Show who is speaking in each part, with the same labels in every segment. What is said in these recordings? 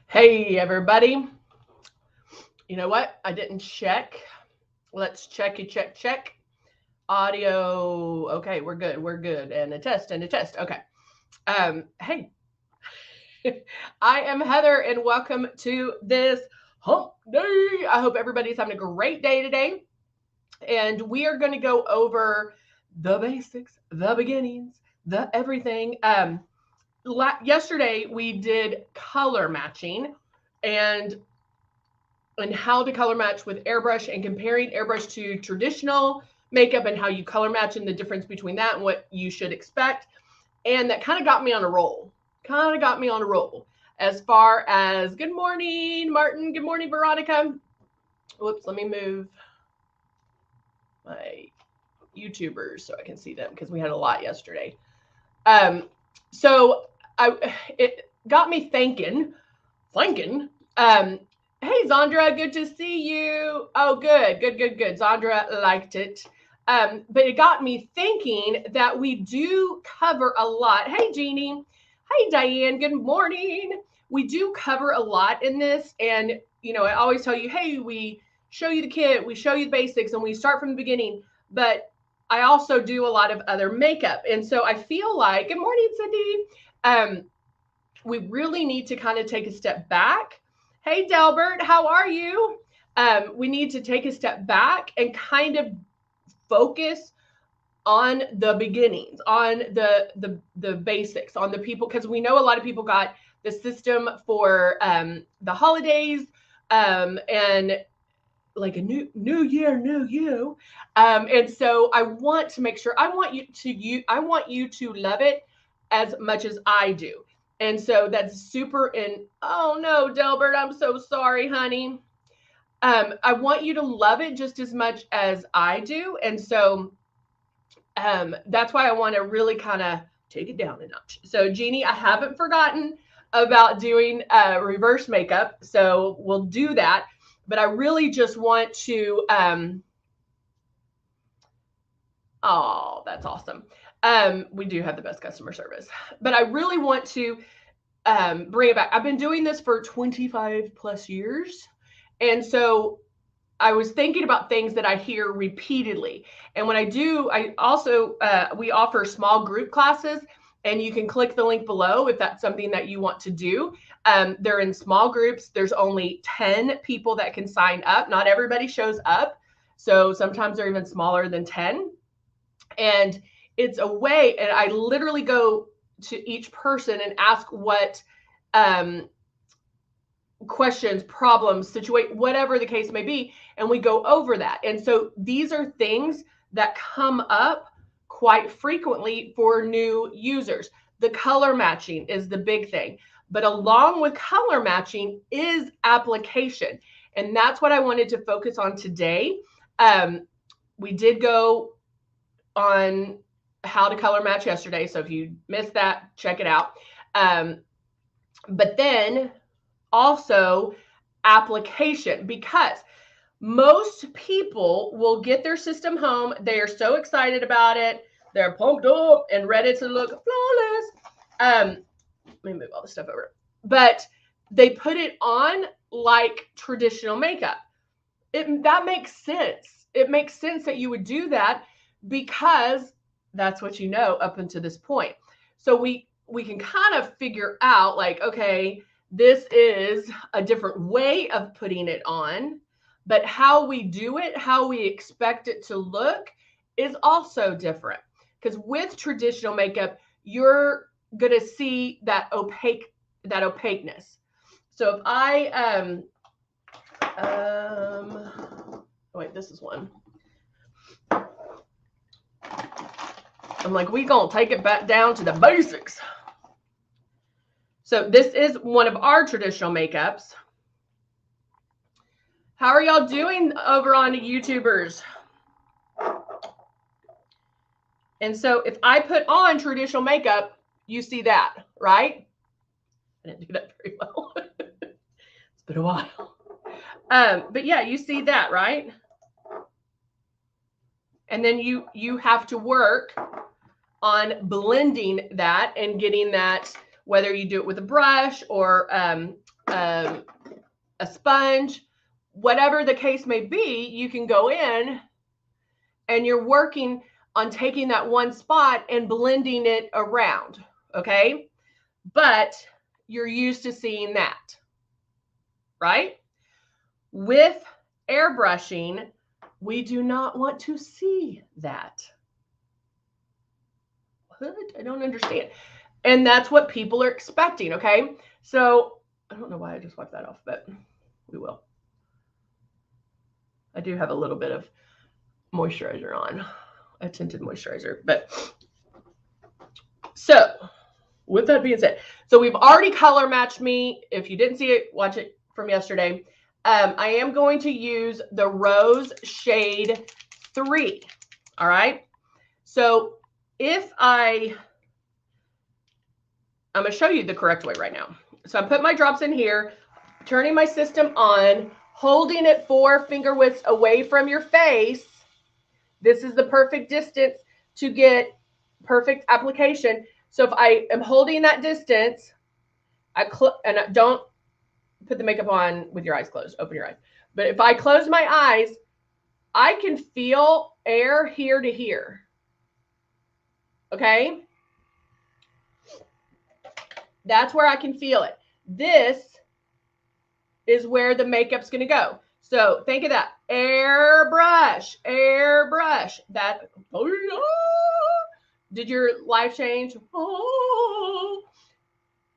Speaker 1: Hey, everybody. You know what? I didn't check. Let's check. Audio. Okay, we're good. We're good. And a test and a test. Okay. Hey, I am Heather, and welcome to this hump day. I hope everybody's having a great day today. And we are going to go over the basics, the beginnings, the everything. Yesterday we did color matching, and how to color match with airbrush and comparing airbrush to traditional makeup and how you color match and the difference between that and what you should expect. And that kind of got me on a roll. As far as good morning, Martin. Good morning, Veronica. Whoops, let me move my YouTubers so I can see them because we had a lot yesterday. So it got me thinking. Hey, Zandra, good to see you. Oh, good. Zandra liked it. But it got me thinking that we do cover a lot. Hey, Jeannie. Hey, Diane. Good morning. We do cover a lot in this. And, I always tell you, hey, we show you the kit, we show you the basics, and we start from the beginning. But I also do a lot of other makeup. And so I feel like, good morning, Cindy. We really need to kind of take a step back. Hey, Delbert, how are you? We need to take a step back and kind of focus on the beginnings, on the basics, on the people, because we know a lot of people got the system for the holidays and like a new year, new you. And so I want to make sure I want you to love it as much as I do. And so that's super oh no, Delbert, I'm so sorry, honey. I want you to love it just as much as I do. And so that's why I want to really kind of take it down a notch. So, Jeannie, I haven't forgotten about doing reverse makeup. So we'll do that. But I really just want to, oh, that's awesome. We do have the best customer service. But I really want to bring it back. I've been doing this for 25 plus years. And so I was thinking about things that I hear repeatedly. And when I do, I also, we offer small group classes, and you can click the link below if that's something that you want to do. They're in small groups. There's only 10 people that can sign up. Not everybody shows up. So sometimes they're even smaller than 10. And it's a way, and I literally go to each person and ask what questions, problems, situate, whatever the case may be, and we go over that. And so these are things that come up quite frequently for new users. The color matching is the big thing, but along with color matching is application, and that's what I wanted to focus on today. We did go on how to color match yesterday, so if you missed that, check it out. But then also application, because most people will get their system home. They are so excited about it. They're pumped up and ready to look flawless. Let me move all this stuff over. But they put it on like traditional makeup. That makes sense. It makes sense that you would do that because that's what you know up until this point. So we can kind of figure out like, okay, this is a different way of putting it on, but how we do it, how we expect it to look is also different. Because with traditional makeup, you're going to see that opaqueness. So if I, wait, this is one. I'm like, we gonna take it back down to the basics. So this is one of our traditional makeups. How are y'all doing over on YouTubers? And so if I put on traditional makeup, you see that, right? I didn't do that very well. It's been a while. But yeah, you see that, right? And then you have to work on blending that and getting that, whether you do it with a brush or a sponge, whatever the case may be, you can go in and you're working on taking that one spot and blending it around, okay? But you're used to seeing that, right? With airbrushing, we do not want to see that. What? I don't understand. And that's what people are expecting, okay? So I don't know why I just wiped that off, but we will. I do have a little bit of moisturizer on, a tinted moisturizer. But so with that being said, so we've already color matched me. If you didn't see it, watch it from yesterday. I am going to use the Rose Shade 3. All right. So if I'm going to show you the correct way right now. So I'm putting my drops in here, turning my system on, holding it 4 finger widths away from your face. This is the perfect distance to get perfect application. So if I am holding that distance, and don't put the makeup on with your eyes closed, open your eyes. But if I close my eyes, I can feel air here to here. Okay? That's where I can feel it. This is where the makeup's going to go. So think of that. Airbrush, airbrush. That, did your life change?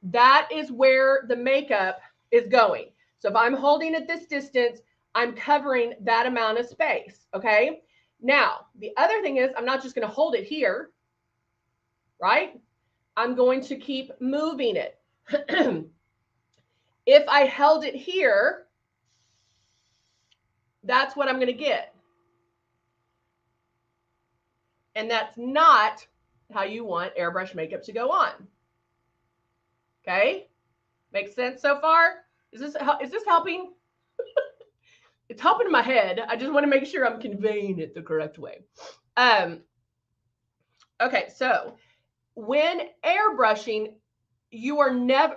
Speaker 1: That is where the makeup is going. So if I'm holding at this distance, I'm covering that amount of space, okay? Now, the other thing is I'm not just going to hold it here, right? I'm going to keep moving it. If I held it here, that's what I'm going to get. And that's not how you want airbrush makeup to go on. Okay? Makes sense so far? Is this helping? It's helping in my head. I just want to make sure I'm conveying it the correct way. Okay, so when airbrushing, you are never,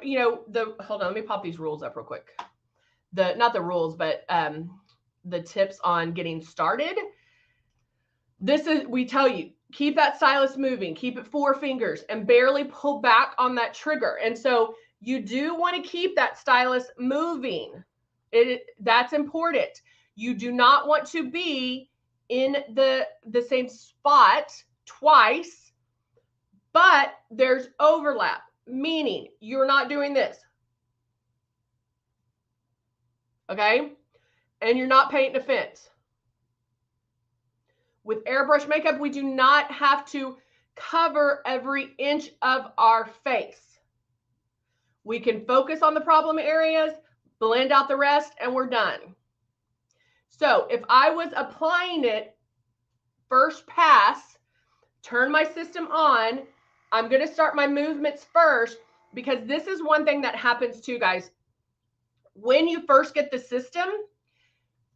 Speaker 1: hold on, let me pop these rules up real quick. Not the rules, but the tips on getting started. We tell you, keep that stylus moving, keep it 4 fingers and barely pull back on that trigger. And so you do want to keep that stylus moving. That's important. You do not want to be in the same spot twice, but there's overlap, meaning you're not doing this. Okay? And you're not painting a fence. With airbrush makeup, we do not have to cover every inch of our face. We can focus on the problem areas, blend out the rest, and we're done. So if I was applying it first pass, turn my system on, I'm going to start my movements first, because this is one thing that happens too, guys. When you first get the system,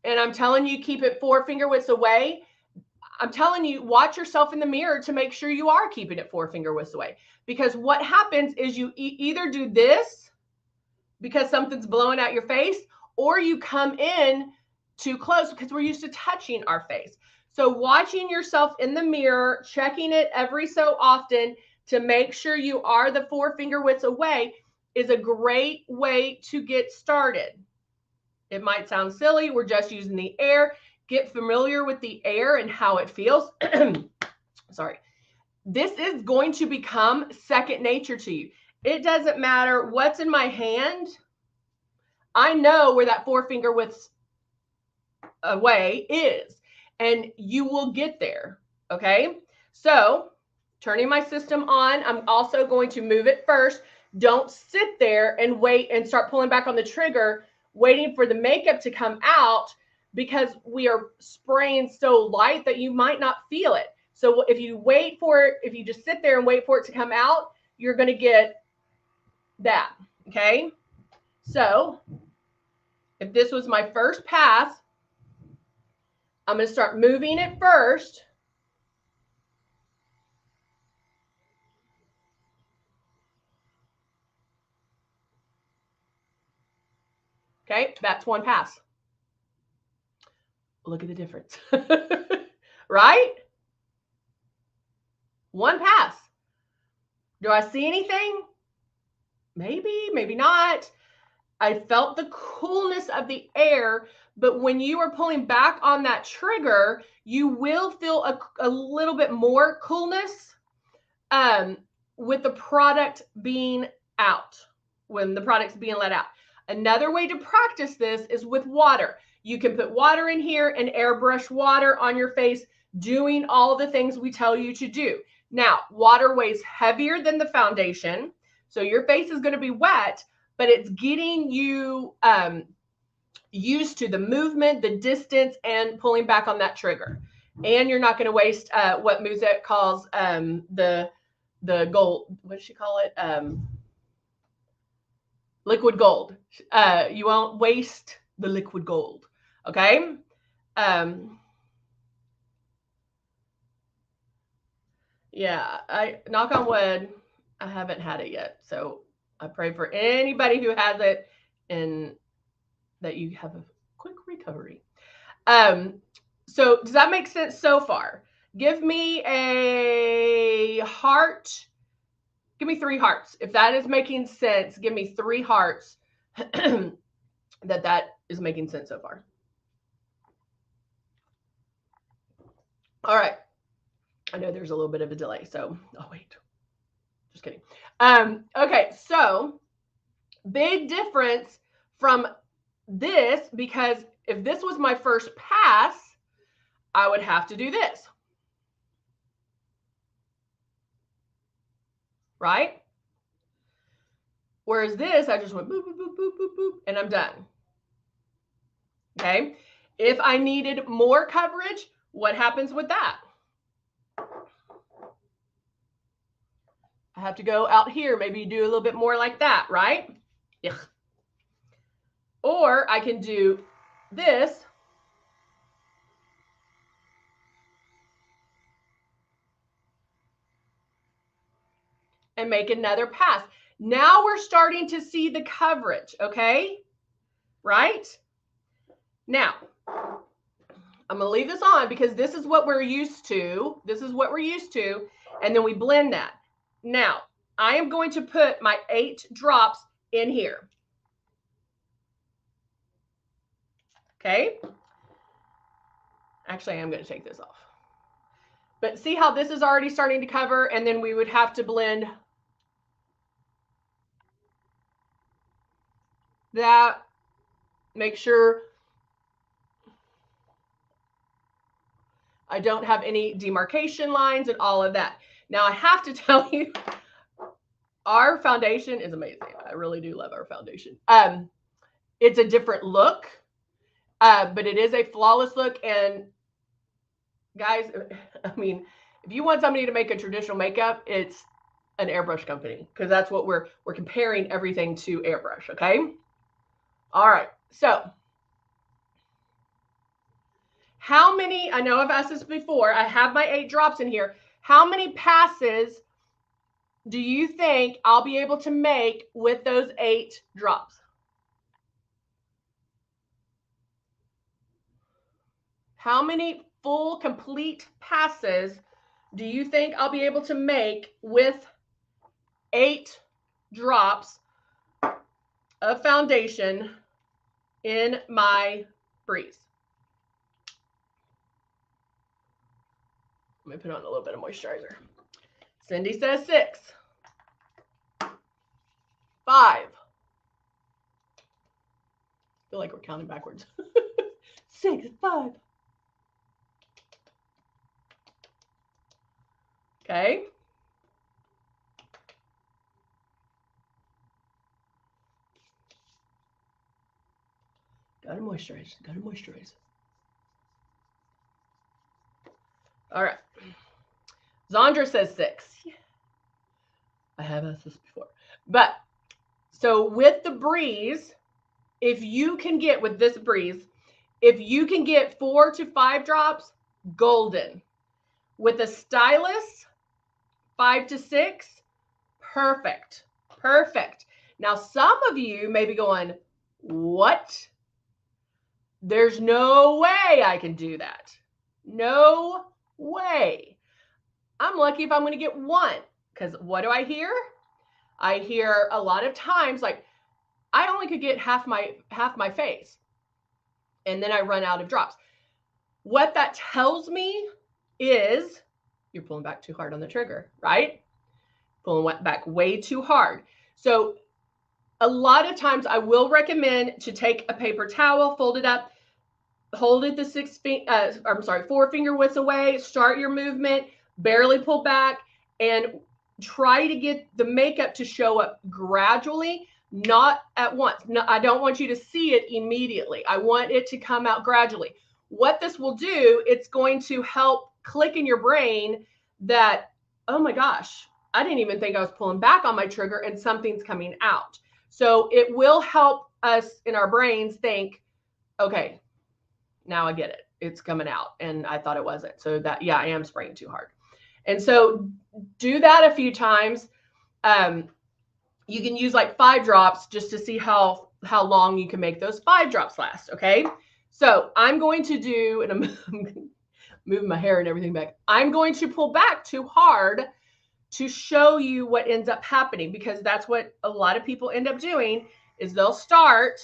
Speaker 1: and I'm telling you, keep it 4 finger widths away, I'm telling you, watch yourself in the mirror to make sure you are keeping it 4 finger widths away. Because what happens is you either do this because something's blowing out your face, or you come in too close because we're used to touching our face. So watching yourself in the mirror, checking it every so often to make sure you are the 4 finger widths away is a great way to get started. It might sound silly. We're just using the air. Get familiar with the air and how it feels. Sorry. This is going to become second nature to you. It doesn't matter what's in my hand. I know where that 4 finger widths away is, and you will get there. Okay. So turning my system on, I'm also going to move it first. Don't sit there and wait and start pulling back on the trigger, waiting for the makeup to come out, because we are spraying so light that you might not feel it. So if you wait for it, if you just sit there and wait for it to come out, you're going to get that. Okay. So if this was my first pass, I'm going to start moving it first. Okay, that's one pass. Look at the difference, right? One pass. Do I see anything? Maybe, maybe not. I felt the coolness of the air, but when you are pulling back on that trigger, you will feel a little bit more coolness with the product being out, when the product's being let out. Another way to practice this is with water. You can put water in here and airbrush water on your face, doing all the things we tell you to do. Now, water weighs heavier than the foundation, so your face is going to be wet, but it's getting you used to the movement, the distance, and pulling back on that trigger. And you're not going to waste what Musette calls the gold. What does she call it? Liquid gold. You won't waste the liquid gold. Okay. Yeah, I knock on wood, I haven't had it yet. So I pray for anybody who has it and that you have a quick recovery. So does that make sense so far? Give me a heart. Give me 3 hearts. If that is making sense, give me 3 hearts that is making sense so far. All right. I know there's a little bit of a delay, so oh wait. Just kidding. Okay, so big difference from this, because if this was my first pass, I would have to do this. Right? Whereas this, I just went boop, boop, boop, boop, boop, boop, and I'm done. Okay? If I needed more coverage, what happens with that? I have to go out here, maybe do a little bit more like that, right? Ugh. Or I can do this. And make another pass. Now we're starting to see the coverage, okay? Right? Now, I'm going to leave this on because this is what we're used to. This is what we're used to. And then we blend that. Now, I am going to put my 8 drops in here. Okay? Actually, I'm going to take this off. But see how this is already starting to cover, and then we would have to blend that. Make sure I don't have any demarcation lines and all of that. Now, I have to tell you, our foundation is amazing. I really do love our foundation. It's a different look, but it is a flawless look. And guys, I mean, if you want somebody to make a traditional makeup, it's an airbrush company, because that's what we're comparing everything to airbrush. Okay. All right. So how many, I know I've asked this before, I have my 8 drops in here. How many passes do you think I'll be able to make with those 8 drops? How many full, complete passes do you think I'll be able to make with 8 drops of foundation in my Breeze? Let me put on a little bit of moisturizer. Cindy says 6. 5. I feel like we're counting backwards. 6, 5. Okay. Gotta moisturize. Gotta moisturize. All right. Zandra says 6. I have asked this before. But so with the Breeze, if you can get with this Breeze, if you can get 4 to 5 drops, golden. With a stylus, 5 to 6, perfect. Perfect. Now, some of you may be going, What? There's no way I can do that. No way. I'm lucky if I'm going to get one, because what do I hear? I hear a lot of times like I only could get half my face, and then I run out of drops. What that tells me is you're pulling back too hard on the trigger, right? Pulling back way too hard. So a lot of times I will recommend to take a paper towel, fold it up, hold it the 4 finger widths away, start your movement, barely pull back, and try to get the makeup to show up gradually, not at once. No, I don't want you to see it immediately. I want it to come out gradually. What this will do, it's going to help click in your brain that, oh my gosh, I didn't even think I was pulling back on my trigger and something's coming out. So it will help us in our brains think, okay, now I get it. It's coming out and I thought it wasn't. So that, yeah, I am spraying too hard. And so do that a few times. You can use like 5 drops just to see how long you can make those 5 drops last. Okay. So I'm going to do, and I'm moving my hair and everything back. I'm going to pull back too hard to show you what ends up happening, because that's what a lot of people end up doing is they'll start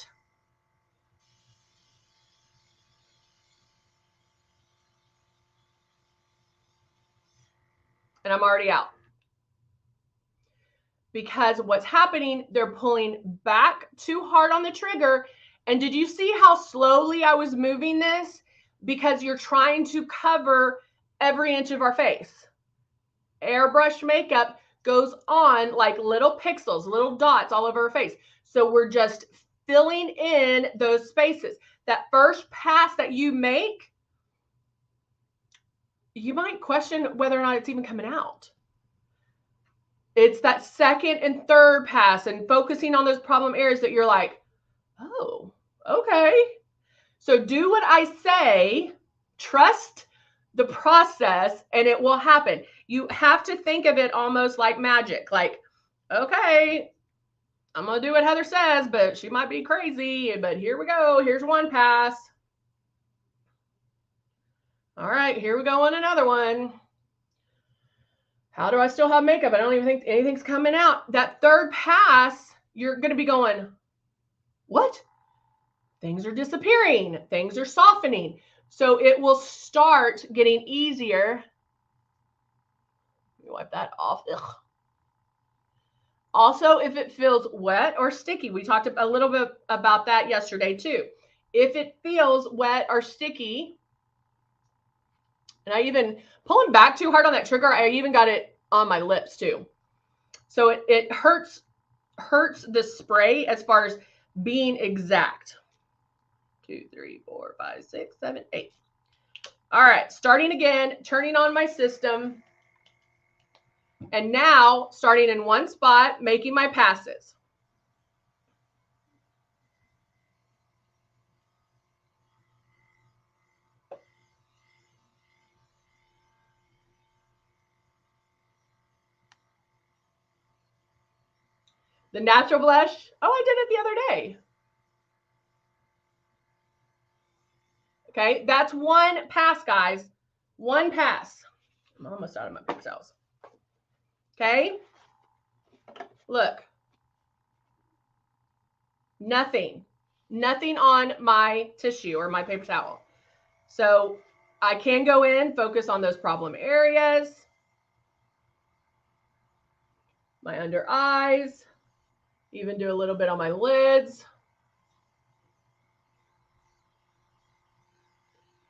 Speaker 1: and I'm already out. Because what's happening, they're pulling back too hard on the trigger. And did you see how slowly I was moving this? Because you're trying to cover every inch of our face. Airbrush makeup goes on like little pixels, little dots all over our face. So we're just filling in those spaces. That first pass that you make, you might question whether or not it's even coming out. It's that second and third pass and focusing on those problem areas that you're like, oh, okay. So do what I say, trust the process, and it will happen. You have to think of it almost like magic. Like, okay, I'm going to do what Heather says, but she might be crazy. But here we go. Here's one pass. All right, here we go on another one. How do I still have makeup? I don't even think anything's coming out. That third pass, you're going to be going, what? Things are disappearing. Things are softening. So it will start getting easier. Let me wipe that off. Ugh. Also, if it feels wet or sticky, we talked a little bit about that yesterday too. If it feels wet or sticky, and I even pulling back too hard on that trigger, I even got it on my lips too. So it hurts the spray as far as being exact. 2, 3, 4, 5, 6, 7, 8. All right, starting again, turning on my system. And now starting in one spot, making my passes. The natural blush. Oh, I did it the other day. Okay, that's one pass, guys. One pass. I'm almost out of my paper towels. Okay, look. Nothing on my tissue or my paper towel. So I can go in, focus on those problem areas. My under eyes. Even do a little bit on my lids.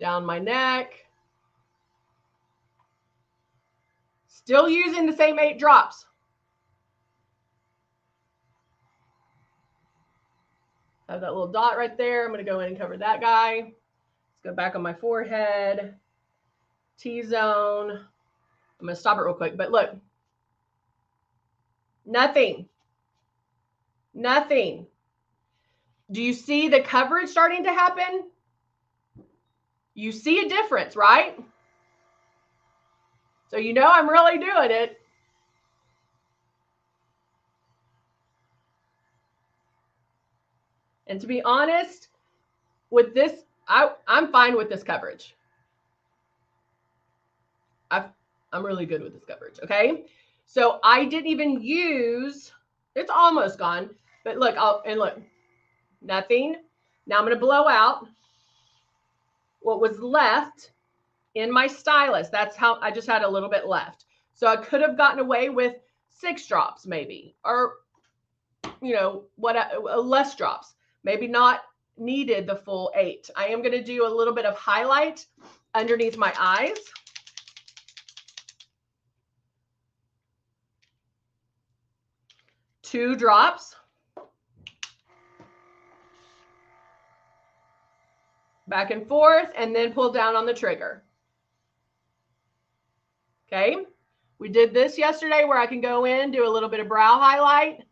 Speaker 1: Down my neck. Still using the same 8 drops. I have that little dot right there. I'm going to go in and cover that guy. Let's go back on my forehead. T-zone. I'm going to stop it real quick. But look. Nothing. Nothing. Do you see the coverage starting to happen? You see a difference, right? So you know I'm really doing it. And to be honest, with this, I'm fine with this coverage. I'm really good with this coverage, okay? So I didn't even use, it's almost gone, but look, look, nothing. Now I'm going to blow out what was left in my stylus. That's how I just had a little bit left. So I could have gotten away with 6 drops maybe, or, you know, less drops, maybe not needed the full 8. I am going to do a little bit of highlight underneath my eyes. Two drops. Back and forth, and then pull down on the trigger. Okay. We did this yesterday where I can go in, do a little bit of brow highlight.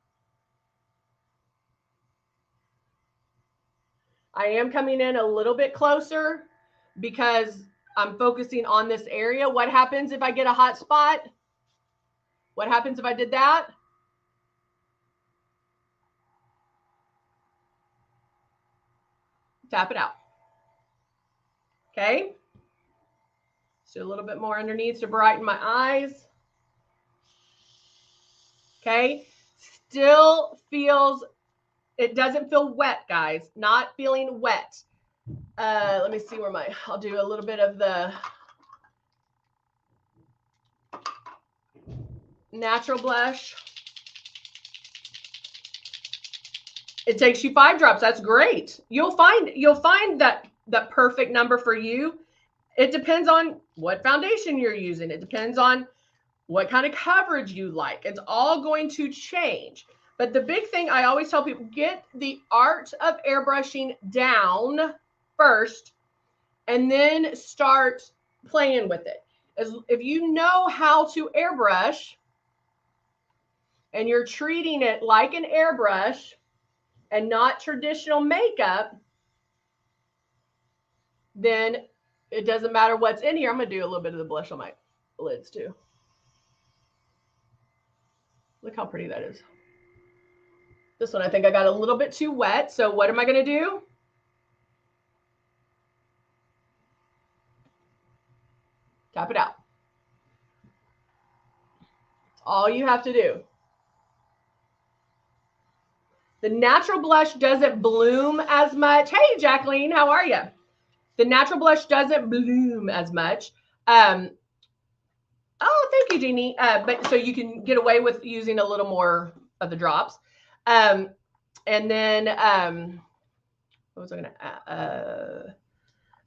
Speaker 1: I am coming in a little bit closer because I'm focusing on this area. What happens if I get a hot spot? What happens if I did that? Tap it out. Okay. Let's do a little bit more underneath to brighten my eyes. Okay. Still feels, it doesn't feel wet, guys. Not feeling wet. Let me see where I'll do a little bit of the natural blush. It takes you 5 drops. That's great. You'll find that perfect number for you. It depends on what foundation you're using. It depends on what kind of coverage you like. It's all going to change. But the big thing I always tell people, get the art of airbrushing down first and then start playing with it. If you know how to airbrush and you're treating it like an airbrush and not traditional makeup, then it doesn't matter what's in here. I'm going to do a little bit of the blush on my lids too. Look how pretty that is. This one, I think I got a little bit too wet. So what am I going to do? Tap it out. That's all you have to do. The natural blush doesn't bloom as much. Hey, Jacqueline, how are you? The natural blush doesn't bloom as much. Oh, thank you, Jeannie. But so you can get away with using a little more of the drops. And then, what was I going to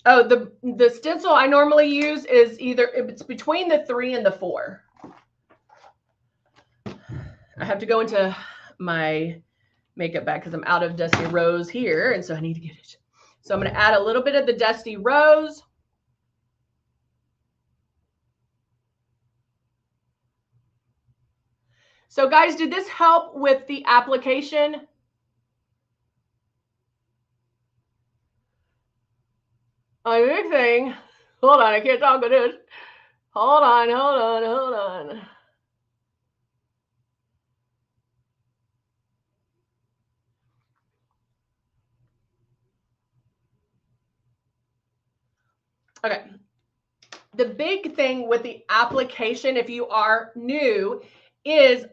Speaker 1: oh, the stencil I normally use is it's between the 3 and the 4. I have to go into my makeup bag because I'm out of Dusty Rose here, and so I need to get it. So I'm going to add a little bit of the Dusty Rose. So guys, did this help with the application? A big thing. Hold on, I can't talk with this. Hold on. Okay. The big thing with the application, if you are new, is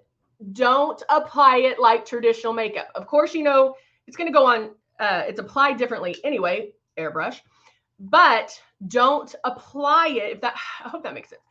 Speaker 1: don't apply it like traditional makeup. Of course, you know, it's going to go on, it's applied differently anyway, airbrush, but don't apply it. I hope that makes sense.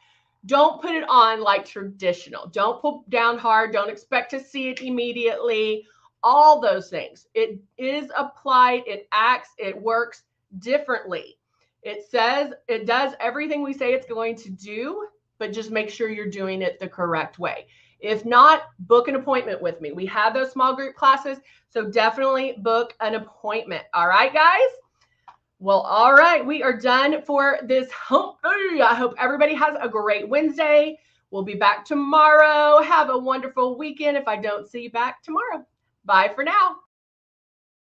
Speaker 1: Don't put it on like traditional. Don't pull down hard. Don't expect to see it immediately. All those things. It is applied. It acts. It works differently. It says it does everything we say it's going to do, but just make sure you're doing it the correct way. If not, book an appointment with me. We have those small group classes, so definitely book an appointment. All right, guys? Well, all right. We are done for this hump day. I hope everybody has a great Wednesday. We'll be back tomorrow. Have a wonderful weekend if I don't see you back tomorrow. Bye for now.